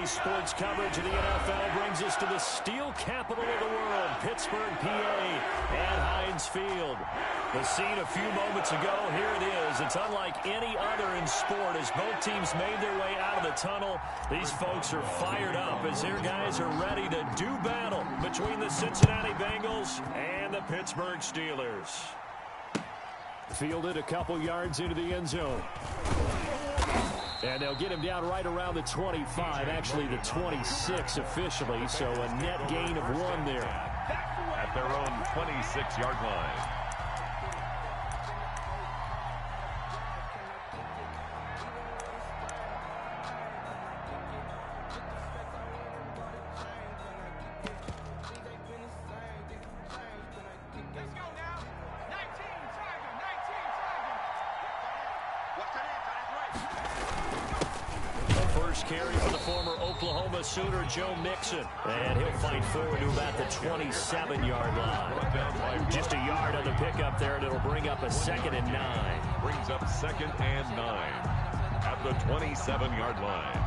Today's sports coverage of the NFL brings us to the steel capital of the world, Pittsburgh, PA, at Heinz Field. The scene a few moments ago, here it is. It's unlike any other in sport as both teams made their way out of the tunnel. These folks are fired up as their guys are ready to do battle between the Cincinnati Bengals and the Pittsburgh Steelers. Fielded a couple yards into the end zone. And they'll get him down right around the 25, actually the 26 officially, so a net gain of 1 there. At their own 26-yard line. Carry for the former Oklahoma Sooner, Joe Mixon. And he'll fight forward to about the 27-yard line. Just a yard on the pickup there, and it'll bring up a 2nd and 9. Brings up 2nd and 9 at the 27-yard line.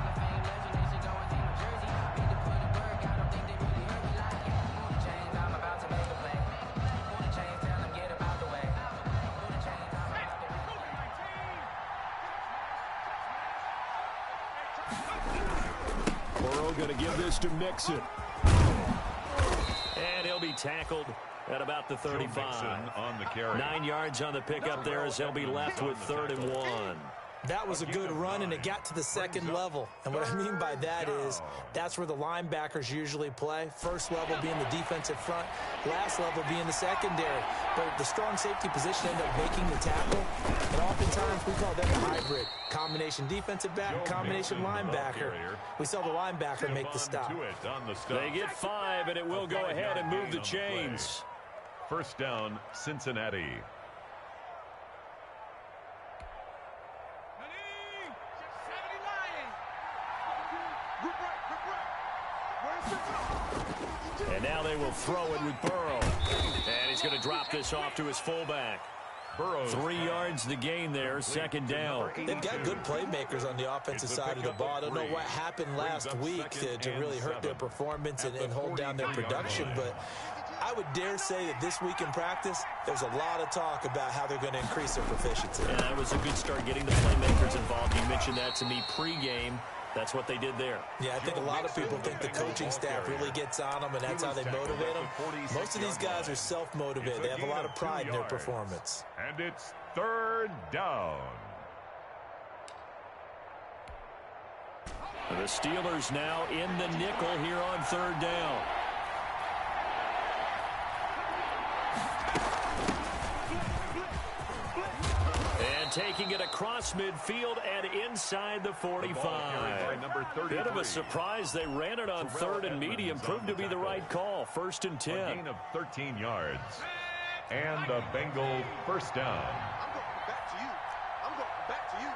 Going to give this to Mixon. And he'll be tackled at about the 35. On the carry. 9 yards on the pickup there as he'll be left with 3rd and 1. That was a good run, and it got to the second level. And what I mean by that is that's where the linebackers usually play. First level being the defensive front, last level being the secondary. But the strong safety position ended up making the tackle. And oftentimes we call that a hybrid. Combination defensive back, combination linebacker. We saw the linebacker make the stop. They get 5, and it will go ahead and move the chains. First down, Cincinnati. And now they will throw it with Burrow. And he's going to drop this off to his fullback. Burrow. 3 yards the gain there, 2nd down. They've got good playmakers on the offensive side of the ball. I don't know what happened last week to really hurt their performance and hold down their production, but I would dare say that this week in practice, there's a lot of talk about how they're going to increase their proficiency. Yeah, that was a good start getting the playmakers involved. You mentioned that to me pregame. That's what they did there. Yeah, I think a lot of people think the coaching staff really gets on them, and that's how they motivate them. Most of these guys are self-motivated. They have a lot of pride in their performance. And it's 3rd down. The Steelers now in the nickel here on 3rd down. Taking it across midfield and inside the 45. Bit of a surprise. They ran it on 3rd and medium. Proved to be the right call. 1st and 10. A gain of 13 yards. And the Bengal first down. I'm going back to you.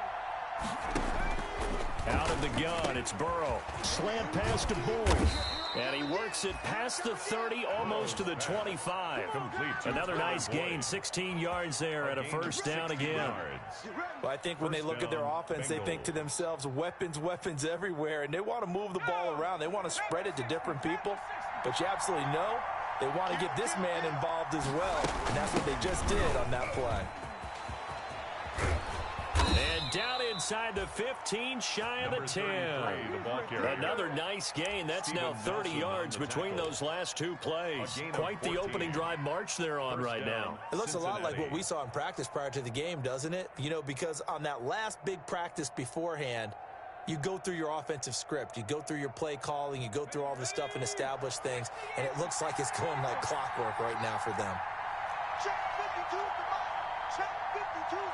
Out of the gun, it's Burrow. Slant pass to Boyd. And he works it past the 30, almost to the 25. Another nice gain, 16 yards there and a first down again. Well, I think when they look at their offense, they think to themselves, weapons, weapons everywhere, and they want to move the ball around. They want to spread it to different people, but you absolutely know they want to get this man involved as well, and that's what they just did on that play. And down inside the 15, shy of the 10. Another nice gain. That's now 30 yards between those last 2 plays. Quite the opening drive march they're on right now. It looks a lot like what we saw in practice prior to the game, doesn't it? You know, because on that last big practice beforehand, you go through your offensive script. You go through your play calling. You go through all the stuff and establish things. And it looks like it's going like clockwork right now for them. Check 52's the mark. Check 52's the mark.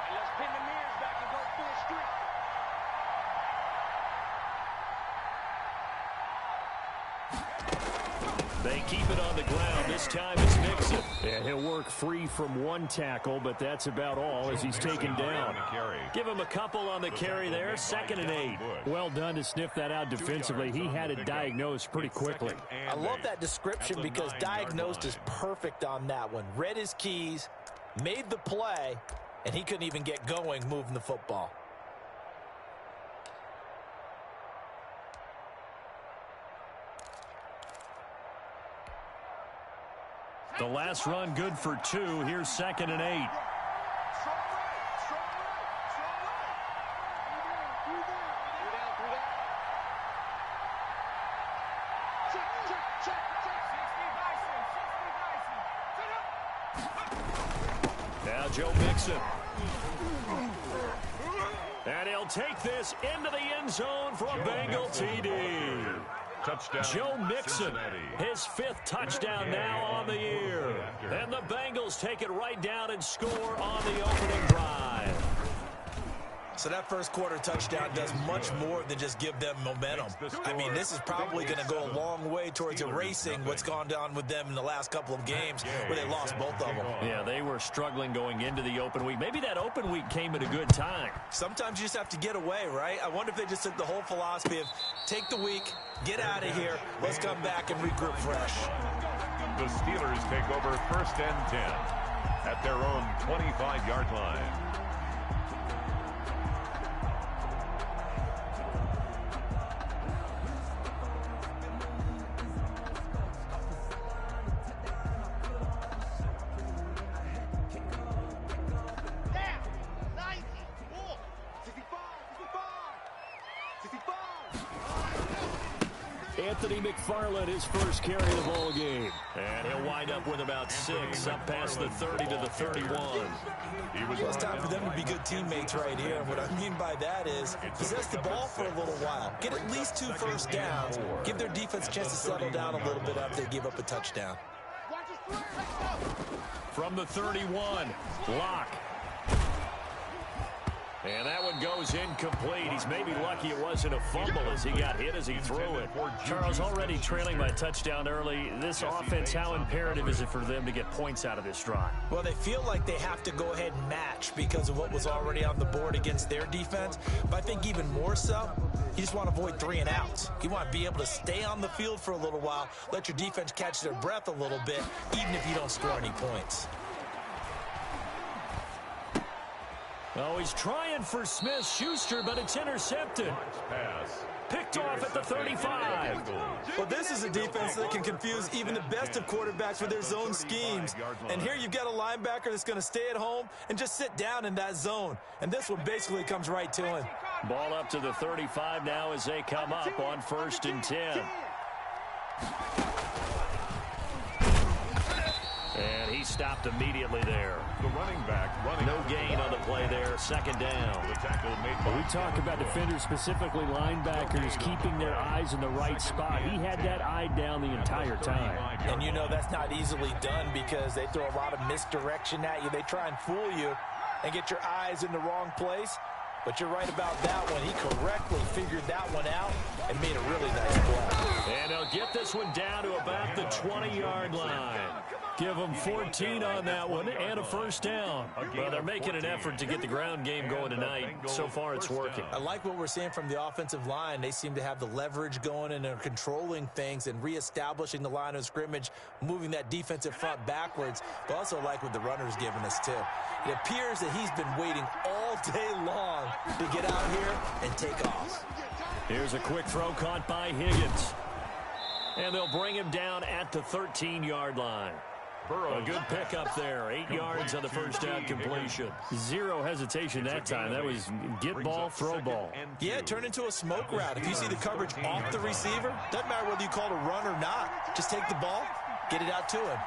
And let's pin the mirrors back and go full street. They keep it on the ground. This time it's Mixon. And he'll work free from 1 tackle, but that's about all as he's taken down. Give him a couple on the carry there. 2nd and 8. Well done to sniff that out defensively. He had it diagnosed pretty quickly. I love that description because diagnosed is perfect on that one. Read his keys, made the play, and he couldn't even get going moving the football. The last run good for 2. Here's 2nd and 8. Now Joe Mixon. And he'll take this into the end zone for a Bengal TD. Touchdown, Joe Mixon, Cincinnati. his 5th touchdown now on the year. And the Bengals take it right down and score on the opening drive. So that first quarter touchdown does much more than just give them momentum. I mean, this is probably going to go a long way towards erasing what's gone down with them in the last couple of games where they lost both of them. Yeah, they were struggling going into the open week. Maybe that open week came at a good time. Sometimes you just have to get away, right? I wonder if they just took the whole philosophy of take the week, get out of here, let's come back and regroup fresh. The Steelers take over 1st and 10 at their own 25-yard line. Anthony McFarland, his first carry of the ball game. And he'll wind up with about 6, up past the 30 to the 31. Well, it's time for them to be good teammates right here. And what I mean by that is possess the ball for a little while. Get at least 2 first downs. Give their defense a chance to settle down a little bit after they give up a touchdown. From the 31, Locke. And that one goes incomplete. He's maybe lucky it wasn't a fumble as he got hit as he threw it. Charles, already trailing by touchdown early. This offense, how imperative is it for them to get points out of this drive? Well, they feel like they have to go ahead and match because of what was already on the board against their defense. But I think even more so, you just want to avoid 3 and outs. You want to be able to stay on the field for a little while, let your defense catch their breath a little bit, even if you don't score any points. Oh, he's trying for Smith-Schuster, but it's intercepted. Picked off at the 35. Well, this is a defense that can confuse even the best of quarterbacks with their zone schemes. And here you've got a linebacker that's going to stay at home and just sit down in that zone. And this one basically comes right to him. Ball up to the 35 now as they come up on 1st and 10. And he stopped immediately there. The running back running. No gain on the play there. 2nd down. The tackle made But we talk about defenders, specifically linebackers, keeping their eyes in the right spot. He had that eye down the entire time. And you know that's not easily done because they throw a lot of misdirection at you. They try and fool you and get your eyes in the wrong place. But you're right about that one. He correctly figured that one out and made a really nice play. And he'll get this one down to about the 20-yard line. Give them 14 on that one and a first down. Well, they're making an effort to get the ground game going tonight. So far, it's working. I like what we're seeing from the offensive line. They seem to have the leverage going and they're controlling things and reestablishing the line of scrimmage, moving that defensive front backwards. But also like what the runner's giving us, too. It appears that he's been waiting all day long to get out here and take off. Here's a quick throw caught by Higgins. And they'll bring him down at the 13-yard line. A good pickup there. 8 yards on the first down completion. Zero hesitation that time. That was get ball, throw ball. Yeah, it turned into a smoke route. If you see the coverage off the receiver, doesn't matter whether you call it a run or not. Just take the ball, get it out to him.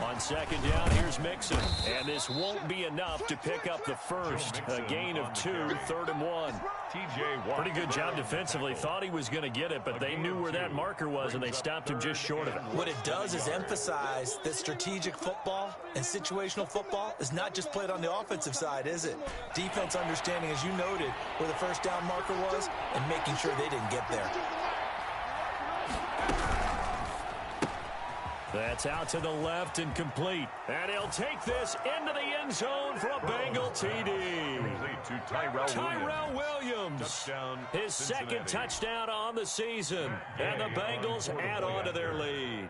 On 2nd down, here's Mixon. And this won't be enough to pick up the first. A gain of 2, 3rd and 1. Pretty good job defensively. Thought he was going to get it, but they knew where that marker was, and they stopped him just short of it. What it does is emphasize that strategic football and situational football is not just played on the offensive side, is it? Defense understanding, as you noted, where the first down marker was and making sure they didn't get there. That's out to the left and complete. And he'll take this into the end zone for a Bengal TD. Tyrell Williams. His second touchdown on the season. And the Bengals add on to their lead.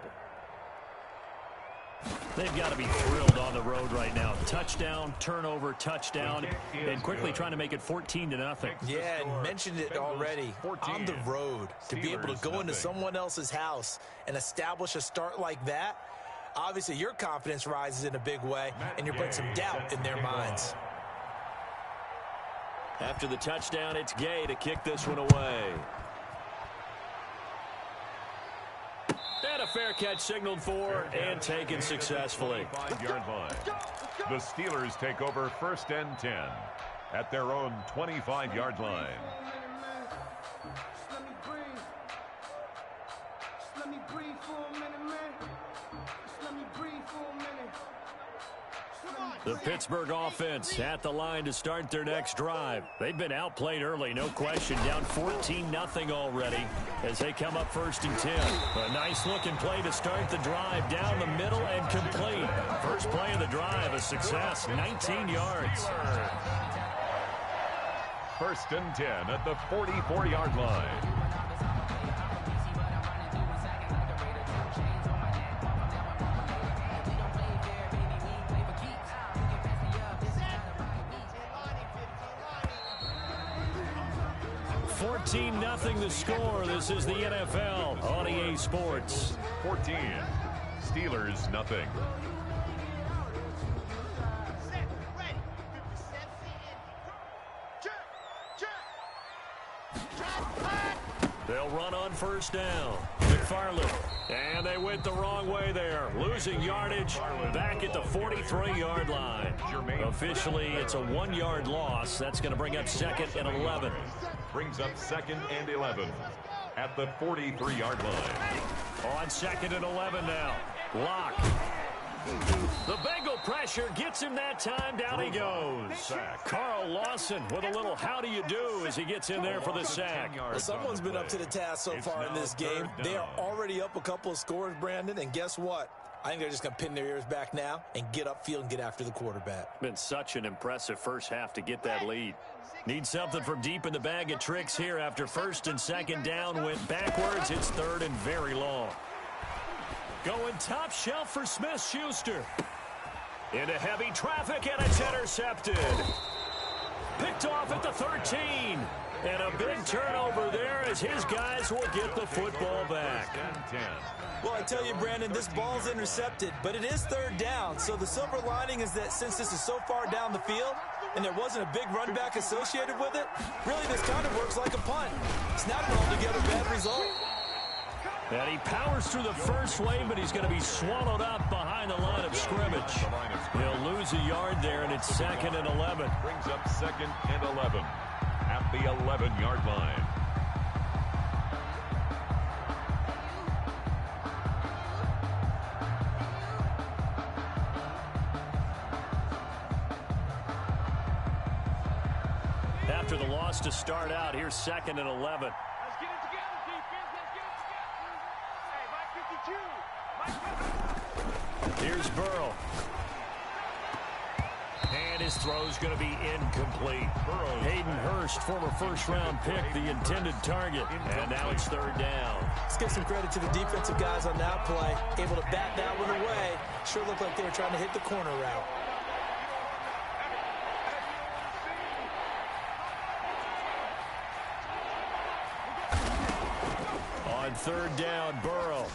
They've got to be thrilled on the road right now. Touchdown, turnover, touchdown, and quickly trying to make it 14-0. Yeah, and mentioned it already. On the road, to be able to go into someone else's house and establish a start like that, Obviously, your confidence rises in a big way, and you're putting some doubt in their minds. After the touchdown, it's Gay to kick this one away. And a fair catch signaled for and taken successfully. 5-yard line. The Steelers take over 1st and 10 at their own 25-yard line. The Pittsburgh offense at the line to start their next drive. They've been outplayed early, no question. Down 14-0 already as they come up 1st and 10. A nice-looking play to start the drive down the middle and complete. First play of the drive, a success, 19 yards. 1st and 10 at the 44-yard line. Nothing the score. This is the NFL on EA Sports. 14. Steelers nothing. They'll run on 1st down. McFarland. And they went the wrong way there. Losing yardage back at the 43-yard line. Officially, it's a 1-yard loss. That's going to bring up 2nd and 11. Brings up 2nd and 11 at the 43-yard line. On 2nd and 11 now. Lock. The Bengal pressure gets him that time. Down he goes. Carl Lawson with a little how do you do as he gets in there for the sack. Well, someone's been up to the task so far in this game. They are already up a couple of scores, Brandon, and guess what? I think they're just going to pin their ears back now and get upfield and get after the quarterback. Been such an impressive first half to get that lead. Need something from deep in the bag of tricks here after 1st and 2nd down. Went backwards. It's 3rd and very long. Going top shelf for Smith-Schuster. Into heavy traffic, and it's intercepted. Picked off at the 13. And a big turnover there as his guys will get the football back. Well, I tell you, Brandon, this ball's intercepted, but it is 3rd down. So the silver lining is that since this is so far down the field and there wasn't a big run back associated with it, really this kind of works like a punt. It's not an altogether bad result. And he powers through the first wave, but he's going to be swallowed up behind the line of scrimmage. He'll lose a yard there, and it's 2nd and 11. Brings up 2nd and 11 at the 11-yard line. After the loss to start out, here's 2nd and 11. Let's get it together, defense. Let's get it together. Hey, Mike 52. Here's Burrow. And his throw's going to be incomplete. Hayden Hurst, former first-round pick, the intended target. And now it's 3rd down. Let's give some credit to the defensive guys on that play. Able to bat that one away. Sure looked like they were trying to hit the corner route. On 3rd down, Burrow.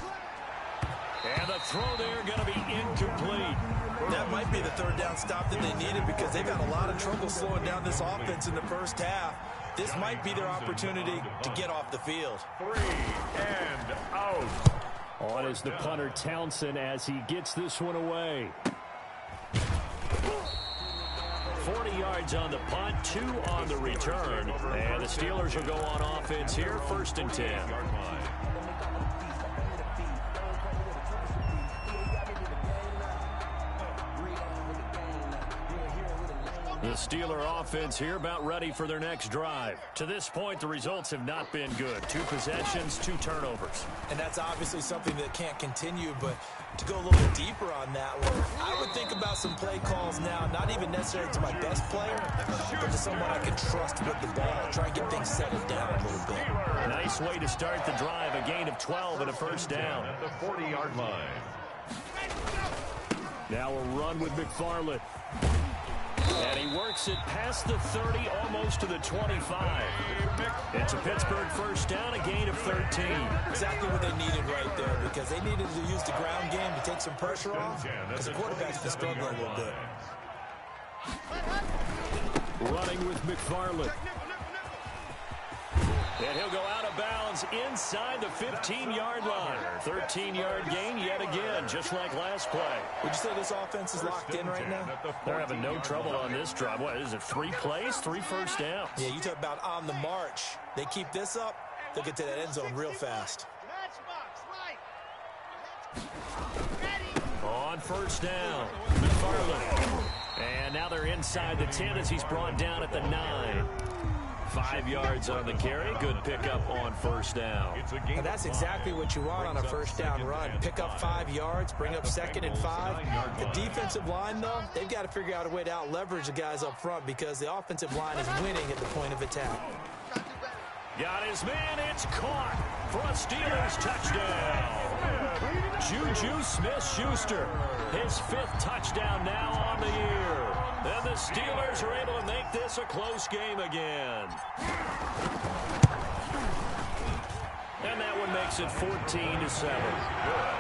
And the throw there going to be incomplete. That might be the 3rd down stop that they needed because they've had a lot of trouble slowing down this offense in the first half. This might be their opportunity to get off the field. 3 and out. On is the punter Townsend as he gets this one away. 40 yards on the punt, 2 on the return. And the Steelers will go on offense here, 1st and 10. The Steeler offense here about ready for their next drive. To this point, the results have not been good. 2 possessions, 2 turnovers. And that's obviously something that can't continue, but to go a little bit deeper on that one, I would think about some play calls now, not even necessarily to my best player, but to someone I can trust with the ball. Try and get things settled down a little bit. Nice way to start the drive, a gain of 12 and a 1st down. At the 40-yard line. Now a run with McFarland. And he works it past the 30, almost to the 25. It's a Pittsburgh 1st down, a gain of 13. Exactly what they needed right there because they needed to use the ground game to take take some pressure off because the quarterback's been struggling a little bit. Running with McFarland. And he'll go out of bounds inside the 15-yard line. 13-yard gain yet again, just like last play. Would you say this offense is locked in right now? They're having no trouble on this drive. What is it, 3 plays, 3 first downs? Yeah, you talk about on the march. They keep this up, they'll get to that end zone real fast. On first down, McFarland. And now they're inside the 10 as he's brought down at the 9. 5 yards on the carry. Good pickup on first down. And that's exactly what you want on a first down run. Pick up 5 yards, bring up 2nd and 5. The defensive line, though, they've got to figure out a way to out-leverage the guys up front because the offensive line is winning at the point of attack. Got his man. It's caught for a Steelers touchdown. Juju Smith-Schuster, his 5th touchdown now on the year. And the Steelers are able to make this a close game again. And that one makes it 14-7. Good.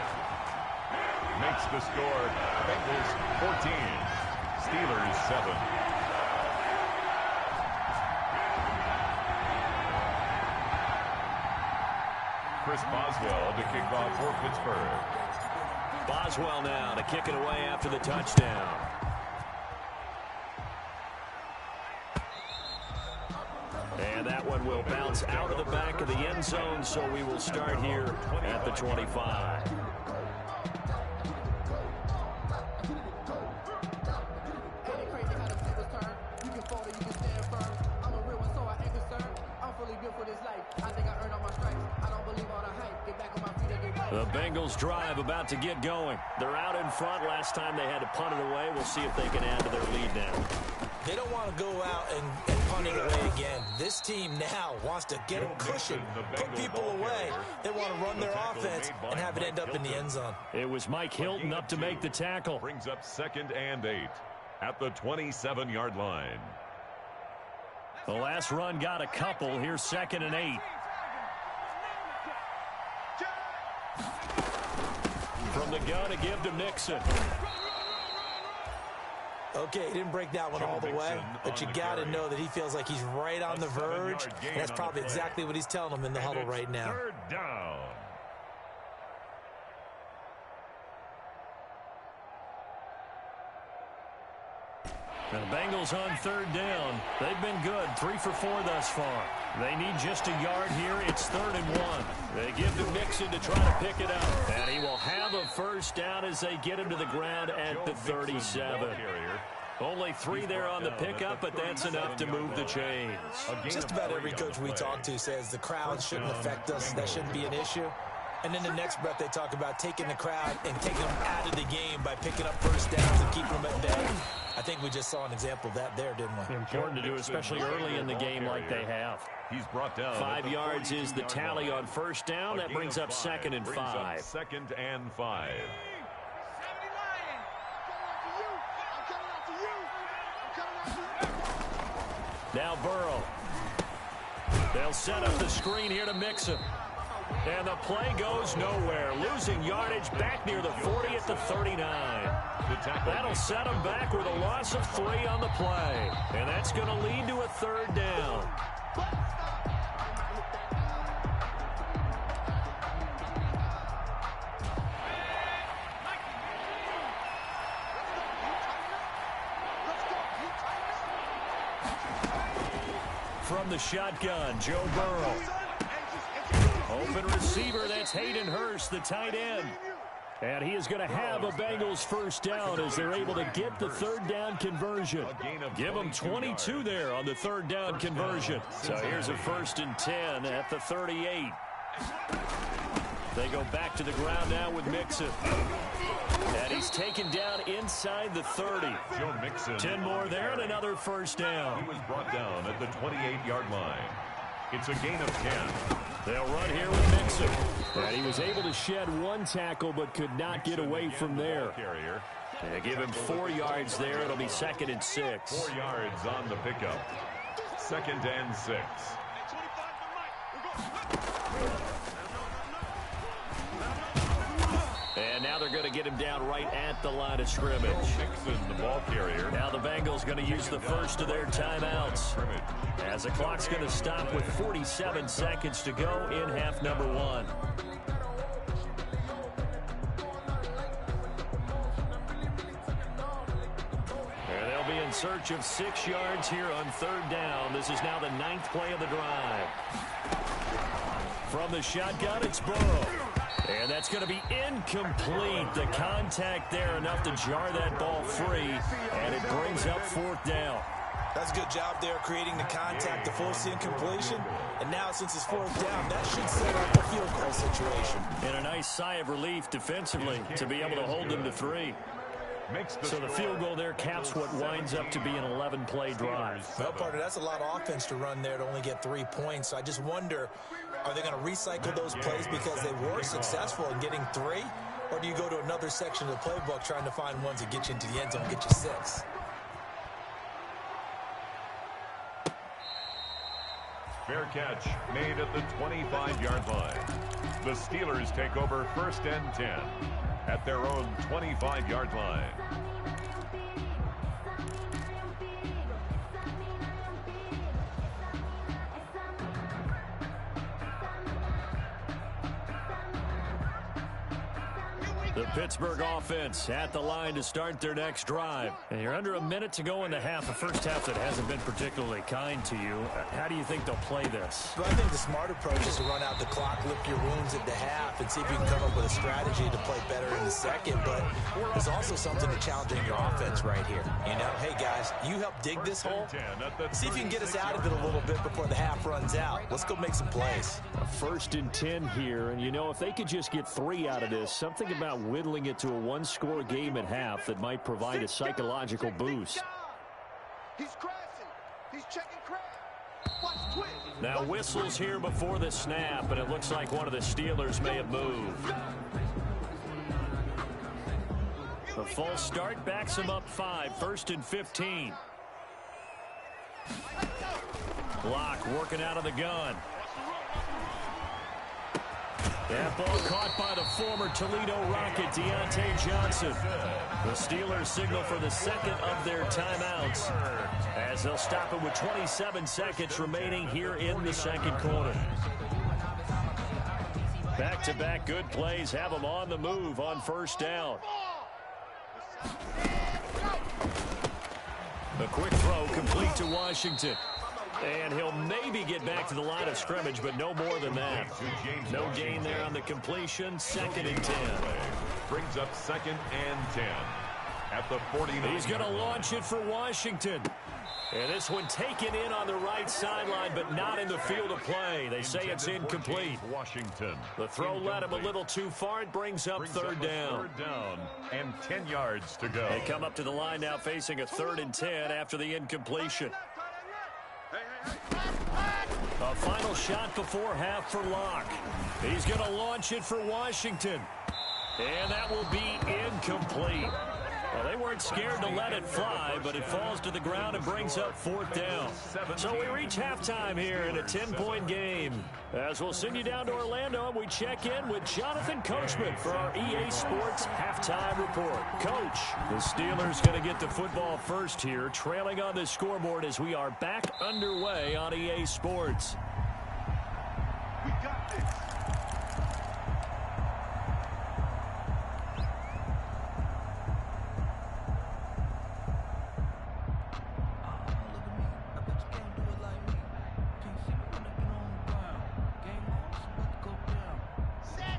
Makes the score Bengals 14, Steelers 7. Chris Boswell to kick off for Pittsburgh. Boswell now to kick it away after the touchdown. And that one will bounce out of the back of the end zone, so we will start here at the 25. The Bengals drive about to get going. They're out in front. Last time they had to punt it away. We'll see if they can add to their lead now. They don't want to go out and punt it away again. This team now wants to get a cushion, put people away. They want to run their offense and have it end up in the end zone. It was Mike Hilton up to make the tackle. Brings up 2nd and 8 at the 27-yard line. The last run got a couple. Here's 2nd and 8. From the gun to give to Mixon. Okay, he didn't break that one all the way, but you got to know that he feels like he's right on the verge, and that's probably exactly what he's telling them in the huddle right now. 3rd down. The Bengals on 3rd down. They've been good, 3 for 4 thus far. They need just a yard here. It's 3rd and 1. They give to Mixon to try to pick it up. And he will have a first down as they get him to the ground at the 37. Only 3 there on the pickup, but that's enough to move the chains. Just about every coach we talk to says the crowd shouldn't affect us. That shouldn't be an issue. And then the next breath they talk about taking the crowd and taking them out of the game by picking up first downs and keeping them at bay. I think we just saw an example of that there, didn't we? Important to do, especially early in the game like they have. He's brought down 5 yards is the tally on first down. That brings up 2nd and 5. 2nd and 5. Now Burrow. They'll set up the screen here to Mixon. And the play goes nowhere. Losing yardage back near the 40 at the 39. That'll set them back with a loss of 3 on the play. And that's going to lead to a 3rd down. From the shotgun, Joe Burrow. Open receiver, that's Hayden Hurst, the tight end. And he is going to have a Bengals first down as they're able to get the 3rd down conversion. Give them 22 there on the 3rd down conversion. So here's a 1st and 10 at the 38. They go back to the ground now with Mixon. And he's taken down inside the 30. Joe Mixon. 10 more there and another first down. He was brought down at the 28-yard line. It's a gain of 10. They'll run here with Mixon. And he was able to shed 1 tackle but could not get away from there. They give him 4 yards there. It'll be 2nd and 6. 4 yards on the pickup. 2nd and 6. And now they're going to get him down right at the line of scrimmage. Cinn, the ball carrier. Now the Bengals going to use the first of their timeouts, as the clock's going to stop with 47 seconds to go in half number one. And they'll be in search of 6 yards here on third down. This is now the 9th play of the drive. From the shotgun, it's Burrow. And that's going to be incomplete. The contact there enough to jar that ball free, and it brings up 4th down. That's a good job there creating the contact to force the incompletion. And now since it's 4th down, that should set up a field goal situation. And a nice sigh of relief defensively to be able to hold them to 3. So the field goal there caps what winds up to be an 11-play drive. Well, partner, that's a lot of offense to run there to only get 3 points. So I just wonder, are they going to recycle those plays because they were successful in getting 3? Or do you go to another section of the playbook trying to find ones that get you into the end zone and get you 6? Fair catch made at the 25-yard line. The Steelers take over 1st and 10 at their own 25-yard line. The Pittsburgh offense at the line to start their next drive. And you're under a minute to go in the half, a first half that hasn't been particularly kind to you. How do you think they'll play this? Well, I think the smart approach is to run out the clock, lick your wounds at the half, and see if you can come up with a strategy to play better in the second. But there's also something to challenging your offense right here. You know, hey, guys, you help dig this hole. See if you can get us out of it a little bit before the half runs out. Let's go make some plays. A 1st and 10 here, and you know, if they could just get 3 out of this, something about whittling it to a 1-score game at half that might provide a psychological boost. He's crashing. He's checking crash. Watch twist. Now whistles here before the snap, and it looks like one of the Steelers may have moved. The false start backs him up 5, 1st and 15. Block working out of the gun. That ball caught by the former Toledo Rocket, Deontay Johnson. The Steelers signal for the second of their timeouts, as they'll stop it with 27 seconds remaining here in the second quarter. Back-to-back good plays have them on the move on 1st down. The quick throw complete to Washington. And he'll maybe get back to the line of scrimmage, but no more than that. No gain there on the completion. 2nd and 10. Brings up 2nd and 10 at the 49. He's going to launch it for Washington. And this one taken in on the right sideline, but not in the field of play. They say it's incomplete. Washington. The throw led him a little too far. It brings up 3rd down. 3rd down and 10 yards to go. They come up to the line now facing a 3rd and 10 after the incompletion. A final shot before half for Locke. He's going to launch it for Washington. And that will be incomplete. Well, they weren't scared to let it fly, but it falls to the ground and brings up 4th down. So we reach halftime here in a 10-point game. As we'll send you down to Orlando, and we check in with Jonathan Coachman for our EA Sports Halftime Report. Coach, the Steelers going to get the football first here, trailing on the scoreboard as we are back underway on EA Sports. We got this.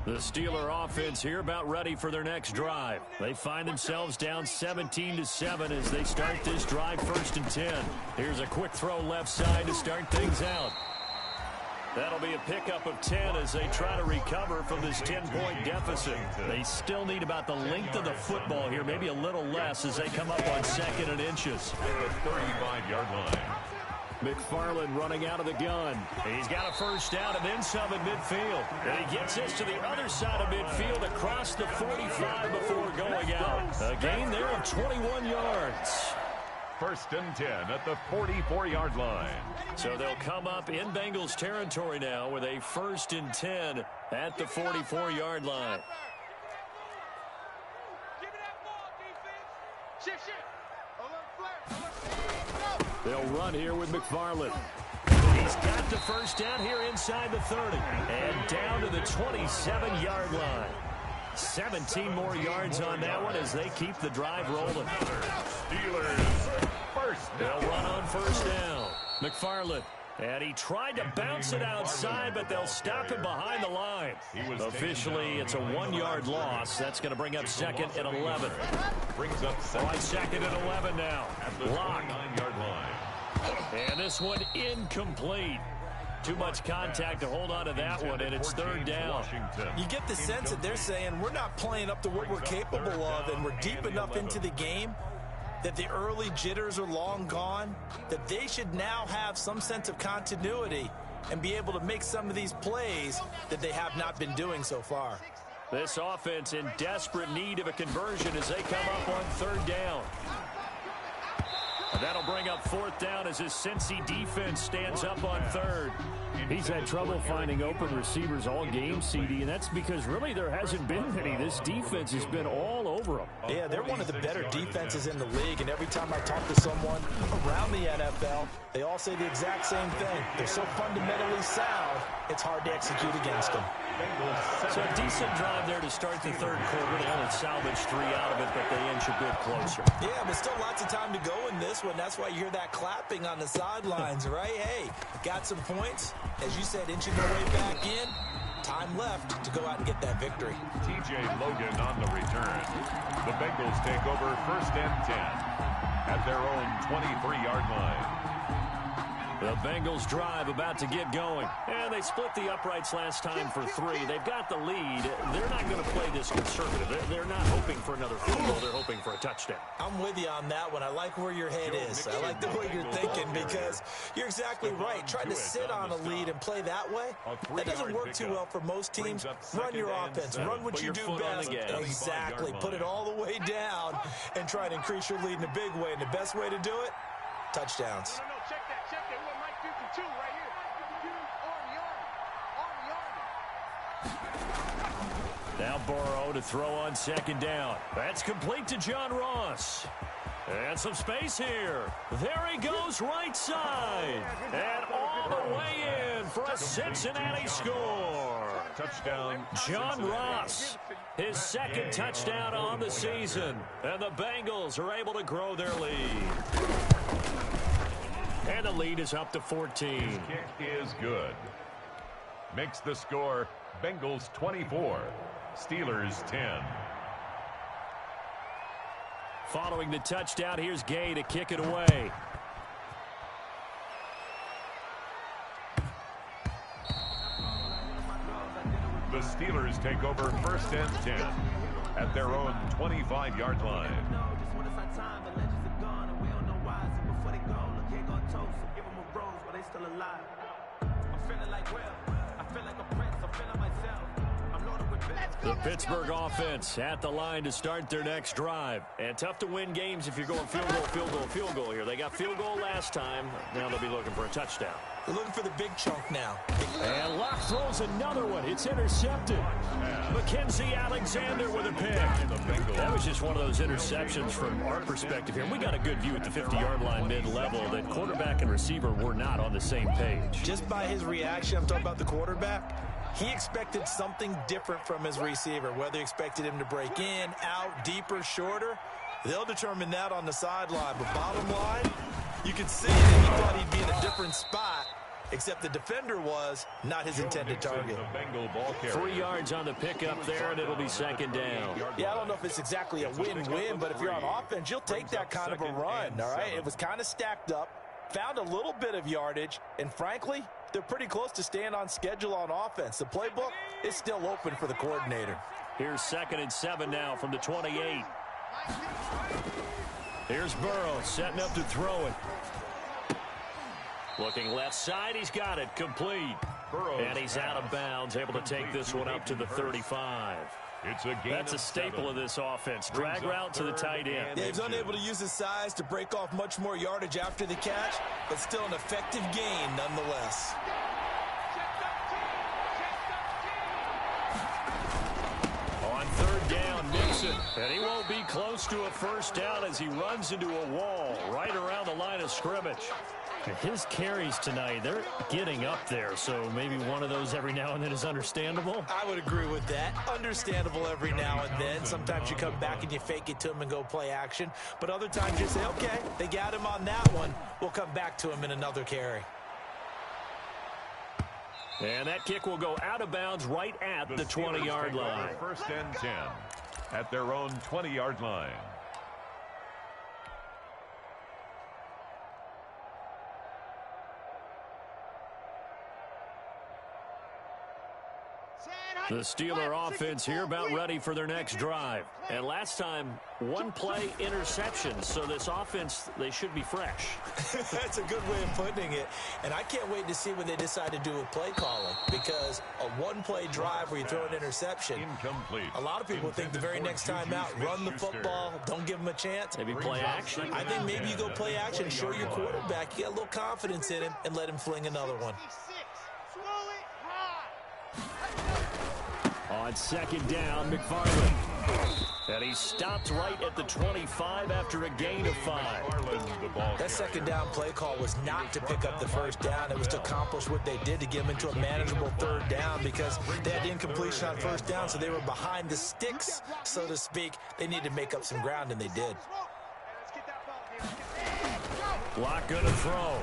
The Steeler offense here about ready for their next drive. They find themselves down 17-7 as they start this drive 1st and 10. Here's a quick throw left side to start things out. That'll be a pickup of 10 as they try to recover from this 10-point deficit. They still need about the length of the football here, maybe a little less as they come up on 2nd and inches. At the 35-yard line. McFarland running out of the gun. He's got a 1st down and then some at midfield. And he gets this to the other side of midfield across the 45 before going out. A gain there of 21 yards. 1st and 10 at the 44-yard line. So they'll come up in Bengals territory now with a 1st and 10 at the 44-yard line. They'll run here with McFarland. He's got the first down here inside the 30. And down to the 27-yard line. 17 more yards on that one as they keep the drive rolling. Steelers first down. They'll run on first down. McFarland. And he tried to bounce it outside, but they'll stop him behind the line. Officially, it's a 1-yard loss. That's going to bring up second and 11. Brings up second and 11 now. at the Lock. 29-yard line. And this one incomplete. Too much contact to hold on to that one, and it's third down. You get the sense that they're saying we're not playing up to what we're capable of, and we're deep enough into the game that the early jitters are long gone, that they should now have some sense of continuity and be able to make some of these plays that they have not been doing so far. This offense in desperate need of a conversion as they come up on third down. And that'll bring up fourth down as his Cincy defense stands up on third. He's had trouble finding open receivers all game, CD, and that's because really there hasn't been any. This defense has been all over them. Yeah, they're one of the better defenses in the league, and every time I talk to someone around the NFL, they all say the exact same thing. They're so fundamentally sound, it's hard to execute against them. So a decent drive there to start the third quarter. They only salvaged 3 out of it, but they inch a bit closer. Yeah, but still lots of time to go in this one. That's why you hear that clapping on the sidelines, right? Hey, got some points. As you said, inching their way back in. Time left to go out and get that victory. TJ Logan on the return. The Bengals take over first and 10 at their own 23-yard line. The Bengals drive about to get going. And they split the uprights last time for 3. They've got the lead. They're not going to play this conservative. They're not hoping for another field goal. They're hoping for a touchdown. I'm with you on that one. I like where your head is. I like the way you're thinking because you're exactly right. Trying to sit on a lead and play that way, that doesn't work too well for most teams. Run your offense. Run what you do best. Exactly. Put it all the way down and try to increase your lead in a big way. And the best way to do it, touchdowns. No, check that. We want Mike 52 right here. Now Burrow to throw on second down. That's complete to John Ross. And some space here. There he goes right side. And all the way in for a Cincinnati score. Touchdown. John Ross, his second touchdown on the season. And the Bengals are able to grow their lead. And the lead is up to 14. His kick is good. Makes the score Bengals 24, Steelers 10. Following the touchdown, here's Gay to kick it away. The Steelers take over first and 10 at their own 25-yard line. The Pittsburgh offense at the line to start their next drive. And tough to win games if you're going field goal here. They got field goal last time. Now they'll be looking for a touchdown. They're looking for the big chunk now. And Locke throws another one. It's intercepted. Mackenzie Alexander with a pick. That was just one of those interceptions from our perspective here. We got a good view at the 50-yard line mid-level that quarterback and receiver were not on the same page. Just by his reaction, I'm talking about the quarterback, he expected something different from his receiver, whether he expected him to break in, out, deeper, shorter. They'll determine that on the sideline. But bottom line, you could see that he thought he'd be in a different spot, except the defender was not his intended target. 3 yards on the pickup there, and it'll be second down. Yeah, I don't know if it's exactly a win-win, but if you're on offense, you'll take that kind of a run, all right? It was kind of stacked up, found a little bit of yardage, and frankly, they're pretty close to staying on schedule on offense. The playbook is still open for the coordinator. Here's 2nd and 7 now from the 28. Here's Burrow setting up to throw it. Looking left side, he's got it, complete. And he's out of bounds, able to take this one up to the 35. That's a staple of this offense. Drag route to the tight end. Yeah, he's unable to use his size to break off much more yardage after the catch, but still an effective gain nonetheless. On third down, Nixon And he won't be close to a first down as he runs into a wall right around the line of scrimmage. His carries tonight, they're getting up there, so maybe one of those every now and then is understandable. I would agree with that. Understandable every now and then. Sometimes you come back and you fake it to him and go play action. But other times you say, okay, they got him on that one. We'll come back to him in another carry. And that kick will go out of bounds right at the 20-yard line. First and 10 at their own 20-yard line. The Steeler offense here about ready for their next drive. And last time, one play interception. So this offense, they should be fresh. That's a good way of putting it. And I can't wait to see when they decide to do with play calling. Because a one-play drive where you throw an interception, Incomplete. a lot of people think the very next time out, run the football, don't give them a chance. Maybe play action. I think maybe you go play action, show your quarterback, you got a little confidence in him, and let him fling another one. On second down, McFarland. And he stopped right at the 25 after a gain of 5. That second down play call was not to pick up the first down. It was to accomplish what they did to get them into a manageable third down because they had incompletion on first down, so they were behind the sticks, so to speak. They needed to make up some ground, and they did. Block going to throw.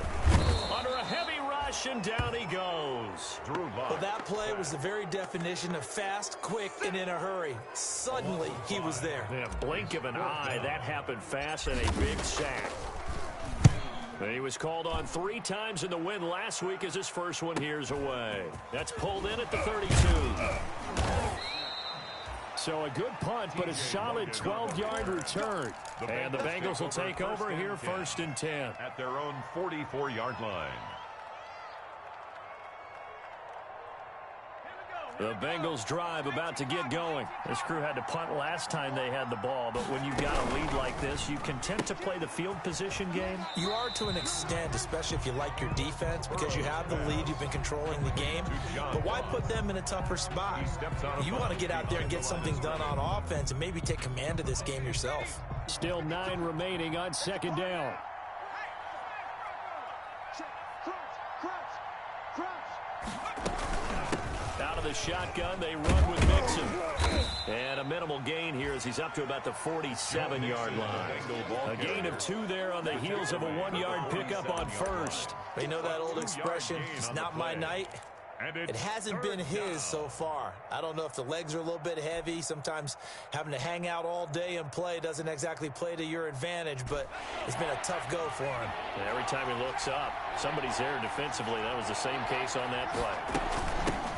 Under a heavy rush, and down he goes. Well, that play was the very definition of fast, quick, and in a hurry. Suddenly, he was there. Yeah, blink of an eye, that happened fast, and a big sack. And he was called on 3 times in the win last week as his first one here's away. That's pulled in at the 32. So a good punt, but a solid 12-yard return. And the Bengals will take over here first and 10. At their own 44-yard line. The Bengals drive about to get going. This crew had to punt last time they had the ball, but when you've got a lead like this, you content to play the field position game? You are to an extent, especially if you like your defense, because you have the lead, you've been controlling the game. But why put them in a tougher spot? You want to get out there and get something done on offense and maybe take command of this game yourself. Still 9 remaining on second down. Out of the shotgun, they run with Mixon. And a minimal gain here as he's up to about the 47-yard line. A gain of 2 there on the heels of a 1-yard pickup on first. You know that old expression, it's not my night? It hasn't been his so far. I don't know if the legs are a little bit heavy. Sometimes having to hang out all day and play doesn't exactly play to your advantage, but it's been a tough go for him. And every time he looks up, somebody's there defensively. That was the same case on that play.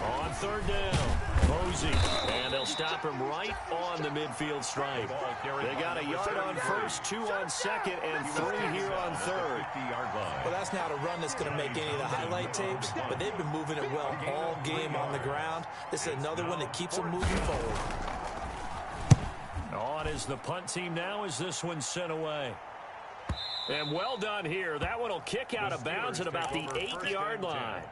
On third down, Posey, and they'll stop him right on the midfield stripe. They got a yard on first, 2 on second, and 3 here on third. Well, that's not a run that's going to make any of the highlight tapes, but they've been moving it well all game on the ground. This is another one that keeps them moving forward. On is the punt team now as this one's sent away. And well done here. That one will kick out of bounds at about the 8-yard line.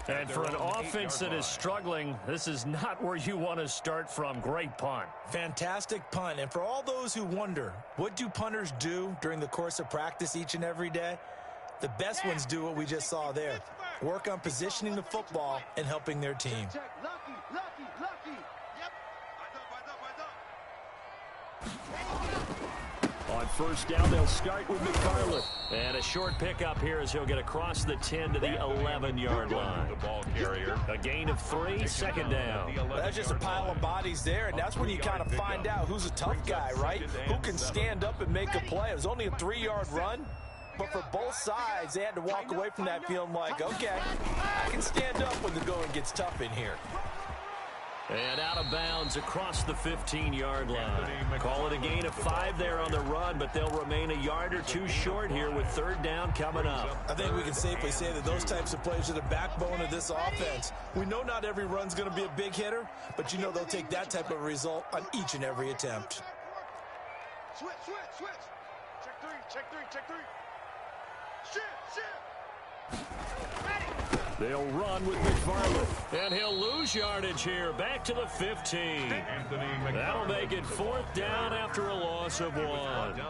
And for an offense that is struggling, this is not where you want to start from. Great punt. Fantastic punt. And for all those who wonder, what do punters do during the course of practice each and every day? The best ones do what we just saw there. Work on positioning the football and helping their team. On first down, they'll start with McFarland. And a short pickup here as he'll get across the 10 to the 11-yard line. The ball carrier. A gain of 3, second down. Well, that's just a pile of bodies there, and that's when you kind of find out who's a tough guy, right? Who can stand up and make a play. It was only a 3-yard run, but for both sides, they had to walk away from that feeling like, okay, I can stand up when the going gets tough in here. And out of bounds across the 15-yard line. Call it a gain of 5 there on the run, but they'll remain a yard or 2 short here with third down coming up. I think we can safely say that those types of plays are the backbone of this offense. We know not every run's going to be a big hitter, but you know they'll take that type of result on each and every attempt. Switch. Check three. Shift. Ready. They'll run with McFarland. And he'll lose yardage here. Back to the 15. That'll make it 4th down after a loss of 1.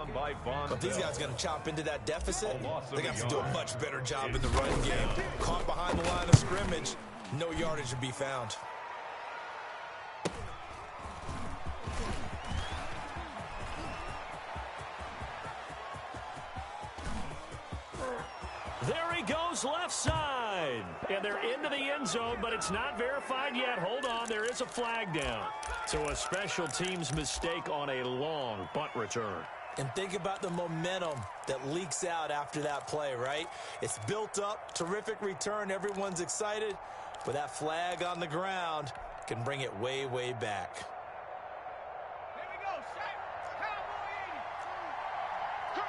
If these guys are going to chop into that deficit, they got to do a much better job in the run game. Caught behind the line of scrimmage, no yardage to be found. There he goes, left side. And they're into the end zone, but it's not verified yet. Hold on, there is a flag down. So a special teams mistake on a long punt return. And think about the momentum that leaks out after that play, right? It's built up, terrific return, everyone's excited. But that flag on the ground can bring it way, way back. Here we go, Shaq. Cowboy 80.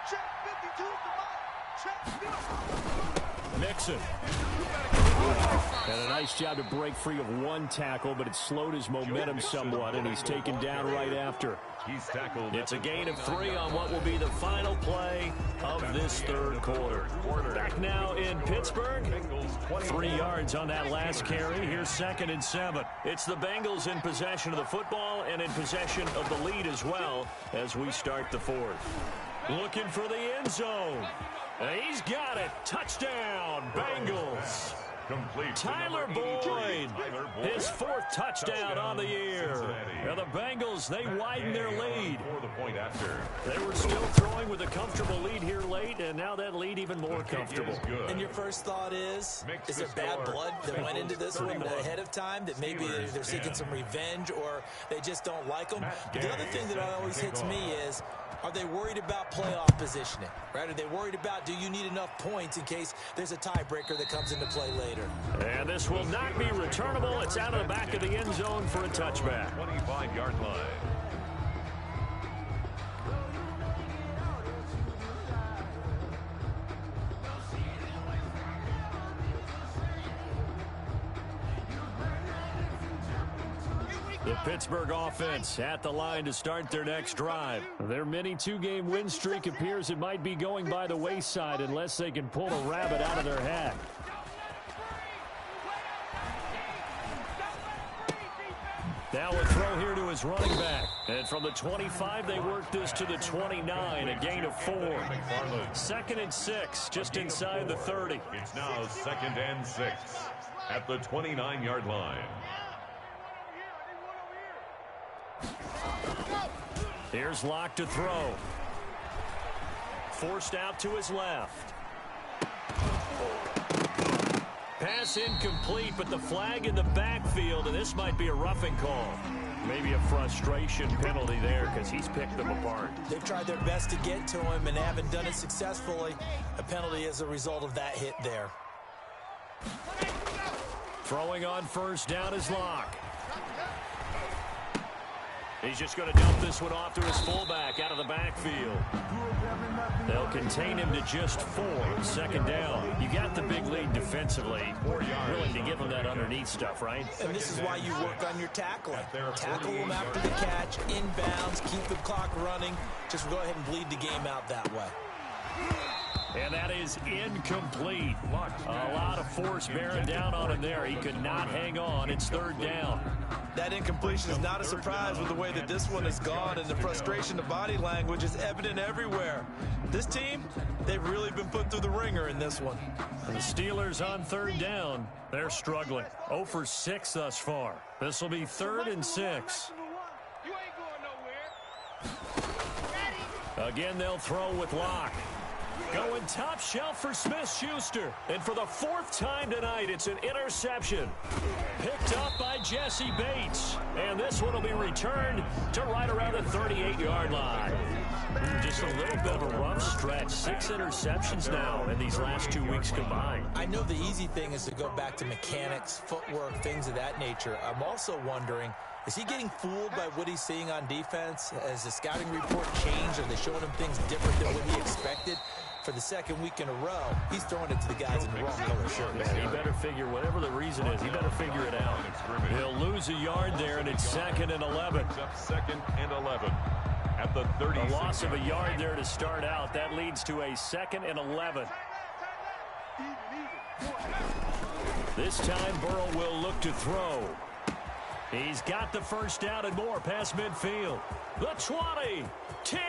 Check 52 the mark. Check 50. Mixon. And a nice job to break free of one tackle, but it slowed his momentum somewhat, and he's taken down right after. He's tackled. It's a gain of 3 on what will be the final play of this third quarter. Back now in Pittsburgh. 3 yards on that last carry. Here's 2nd and 7. It's the Bengals in possession of the football and in possession of the lead as well as we start the 4th. Looking for the end zone. He's got it. Touchdown, Bengals. Complete. Tyler Boyd, his 4th touchdown on the year. And the Bengals, they widen their lead. For the point after. They were still throwing with a comfortable lead here late, and now that lead even more comfortable. And your first thought is there bad blood that went into this one ahead of time, that maybe they're seeking some revenge or they just don't like them? But the other thing that always hits me is, are they worried about playoff positioning? Right? Are they worried about, do you need enough points in case there's a tiebreaker that comes into play later? And this will not be returnable. It's out of the back of the end zone for a touchback. 25-yard line. The Pittsburgh offense at the line to start their next drive. Their mini 2-game win streak appears it might be going by the wayside unless they can pull a rabbit out of their hat. Now a throw here to his running back. And from the 25, they work this to the 29, a gain of 4. 2nd and 6, just inside the 30. It's now 2nd and 6 at the 29-yard line. Here's Locke to throw. Forced out to his left. Pass incomplete, but the flag in the backfield, and this might be a roughing call. Maybe a frustration penalty there because he's picked them apart. They've tried their best to get to him and haven't done it successfully. A penalty as a result of that hit there. Throwing on 1st down is Locke. He's just going to dump this one off to his fullback out of the backfield. They'll contain him to just 4. 2nd down. You got the big lead defensively. Willing to give him that underneath stuff, right? And this is why you work on your tackling. Tackle them after the catch, inbounds, keep the clock running. Just go ahead and bleed the game out that way. And that is incomplete. A lot of force bearing down on him there. He could not hang on. It's 3rd down. That incompletion is not a surprise with the way that this one has gone, and the frustration, the body language is evident everywhere. This team, they've really been put through the ringer in this one. The Steelers on 3rd down. They're struggling. 0 for 6 thus far. This will be 3rd and 6. You ain't going nowhere. Again, they'll throw with Locke. Going top shelf for Smith-Schuster. And for the 4th time tonight, it's an interception. Picked up by Jesse Bates. And this one will be returned to right around the 38-yard line. Just a little bit of a rough stretch. 6 interceptions now in these last 2 weeks combined. I know the easy thing is to go back to mechanics, footwork, things of that nature. I'm also wondering, is he getting fooled by what he's seeing on defense? Has the scouting report changed? Are they showing him things different than what he expected? For the 2nd week in a row, he's throwing it to the guys in the wrong color shirt. He better figure, whatever the reason is, he better figure it out. He'll lose a yard there, and it's 2nd and 11. 2nd and 11 at the 30. A loss of a yard there to start out. That leads to a 2nd and 11. This time, Burrow will look to throw. He's got the first down and more past midfield. The 20, 10,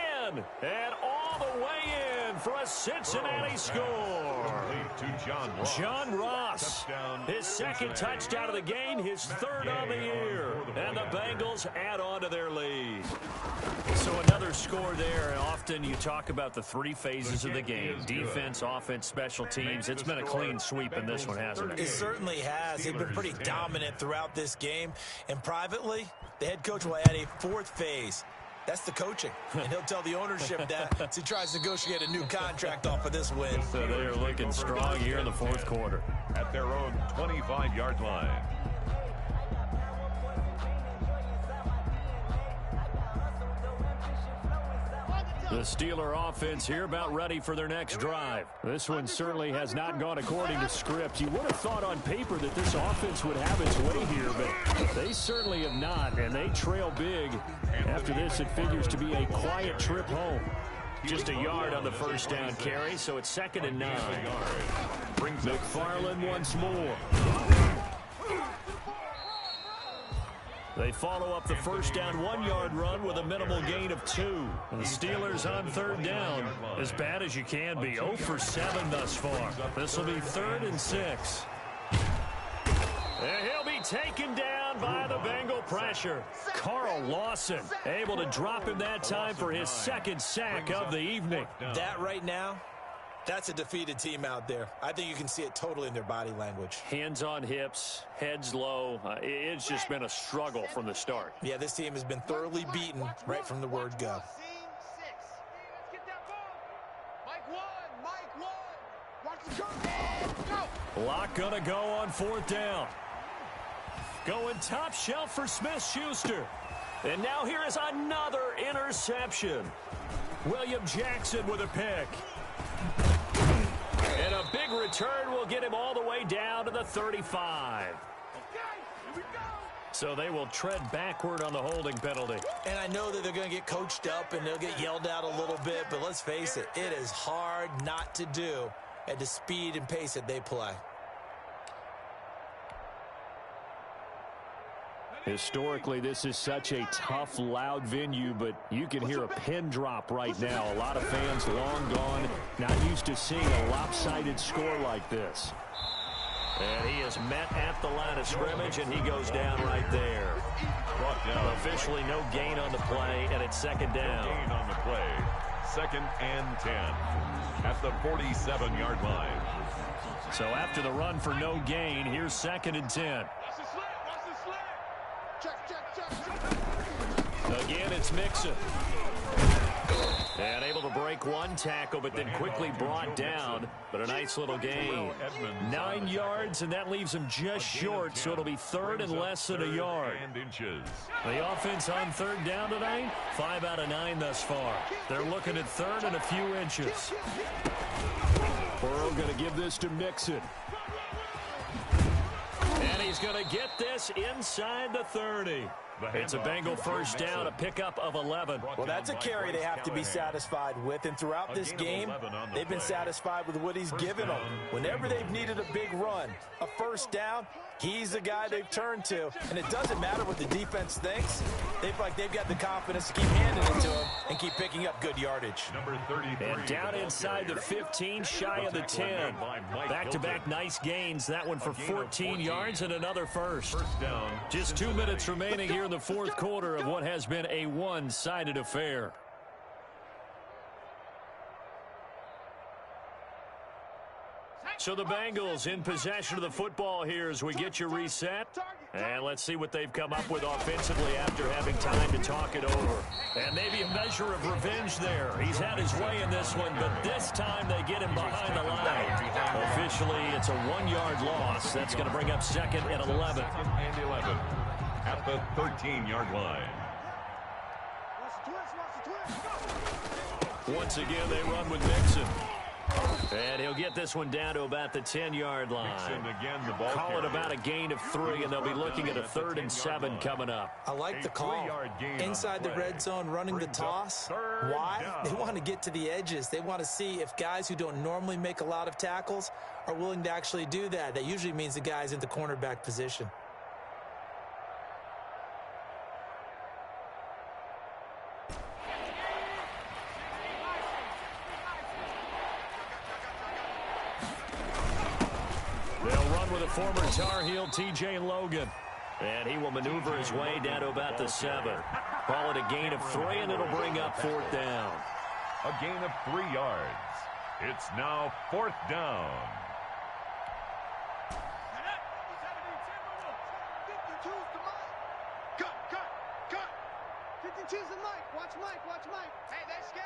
and all the way in for a Cincinnati score. To John Ross, his second touchdown of the game, his third on the year. And the Bengals add on to their lead. So another score there. And often you talk about the three phases of the game. Defense, offense, special teams. It's been a clean sweep in this one, hasn't it? It certainly has. They've been pretty dominant throughout this game. And privately, the head coach will add a fourth phase. That's the coaching. And he'll tell the ownership that as he tries to negotiate a new contract off of this win. So they are looking strong here in the fourth quarter. At their own 25-yard line. The Steeler offense here about ready for their next drive. This one certainly has not gone according to script. You would have thought on paper that this offense would have its way here, but they certainly have not, and they trail big. After this, it figures to be a quiet trip home. Just a yard on the first down carry, so it's 2nd and 9. McFarland once more. They follow up the first down 1-yard run with a minimal gain of 2. The Steelers on third down, as bad as you can be. 0 for 7 thus far. This will be 3rd and 6. And he'll be taken down by the Bengal pressure. Carl Lawson able to drop him that time for his second sack of the evening. That right now, that's a defeated team out there. I think you can see it totally in their body language. Hands on hips, heads low. It's just been a struggle from the start. Yeah, this team has been thoroughly beaten right from the word go. Lock gonna go on 4th down. Going top shelf for Smith-Schuster. And now here is another interception. William Jackson with a pick. And a big return will get him all the way down to the 35. So they will tread backward on the holding penalty. And I know that they're going to get coached up and they'll get yelled at a little bit, but let's face it, it is hard not to do at the speed and pace that they play. Historically, this is such a tough, loud venue, but you can hear a pin drop right now. A lot of fans long gone, not used to seeing a lopsided score like this. And he is met at the line of scrimmage, and he goes down right there. Officially no gain on the play, and it's 2nd down. Gain on the play. 2nd and 10 at the 47-yard line. So after the run for no gain, here's 2nd and 10. Again, it's Mixon. And able to break one tackle, but then quickly brought down. But a nice little gain. 9 yards, and that leaves him just short, so it'll be 3rd and less than a yard. The offense on 3rd down tonight, 5 out of 9 thus far. They're looking at 3rd and a few inches. Burrow going to give this to Mixon. And he's going to get this inside the 30. It's a Bengal first down, a pickup of 11. Well, that's a carry they have to be satisfied with, and throughout this game, they've been satisfied with what he's given them. Whenever they've needed a big run, a first down, he's the guy they've turned to, and it doesn't matter what the defense thinks. They feel like they've got the confidence to keep handing it to him and keep picking up good yardage. And down inside the 15, shy of the 10. Back-to-back nice gains, that one for 14 yards and another first. Just 2 minutes remaining here in the fourth quarter of what has been a one-sided affair. So the Bengals in possession of the football here as we get you reset. And let's see what they've come up with offensively after having time to talk it over. And maybe a measure of revenge there. He's had his way in this one, but this time they get him behind the line. Officially, it's a 1-yard loss. That's going to bring up 2nd and 11. At the 13-yard line. Once again, they run with Mixon. And he'll get this one down to about the 10-yard line. Again, the ball Call it about a gain of 3, and they'll be looking at a 3rd and 7 coming up. I like the call. Inside the red zone, running the toss. Why? They want to get to the edges. They want to see if guys who don't normally make a lot of tackles are willing to actually do that. That usually means the guy's in the cornerback position. They'll run with a former Tar Heel, T.J. Logan. And he will maneuver his way down to about the 7. Call it a gain of 3, and it'll bring up 4th down. A gain of 3 yards. It's now 4th down. 52's the Mike. Cut. 52's the Mike. Watch Mike. Hey, they're scared.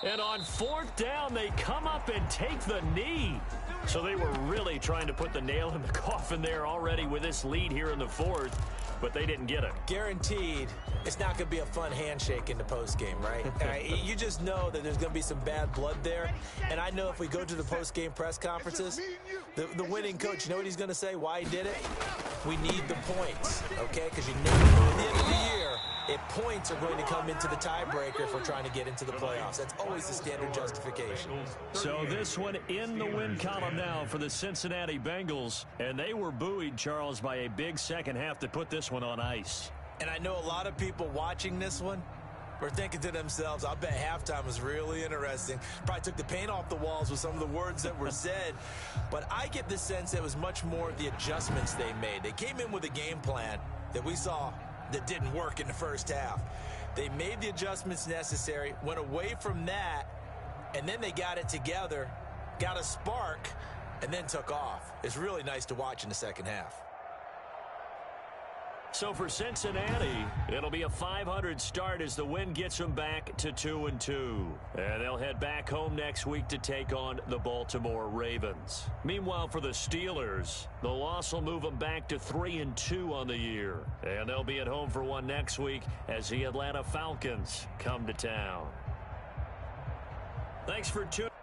And on 4th down, they come up and take the knee. So they were really trying to put the nail in the coffin there already with this lead here in the 4th, but they didn't get it. Guaranteed, it's not going to be a fun handshake in the postgame, right? You just know that there's going to be some bad blood there. And I know if we go to the postgame press conferences, the winning coach, you know what he's going to say, why he did it? We need the points, okay? Because you never know at the end of the year if points are going to come into the tiebreaker if we're trying to get into the playoffs. That's always the standard justification. So this one in the win column now for the Cincinnati Bengals. And they were buoyed, Charles, by a big second half to put this one on ice. And I know a lot of people watching this one were thinking to themselves, I bet halftime was really interesting. Probably took the paint off the walls with some of the words that were said. But I get the sense that it was much more the adjustments they made. They came in with a game plan that we saw that didn't work in the first half. They made the adjustments necessary, went away from that, and then they got it together, got a spark, and then took off. It's really nice to watch in the second half. So for Cincinnati, it'll be a 500 start as the win gets them back to 2-2. And they'll head back home next week to take on the Baltimore Ravens. Meanwhile, for the Steelers, the loss will move them back to 3-2 on the year. And they'll be at home for one next week as the Atlanta Falcons come to town. Thanks for tuning in.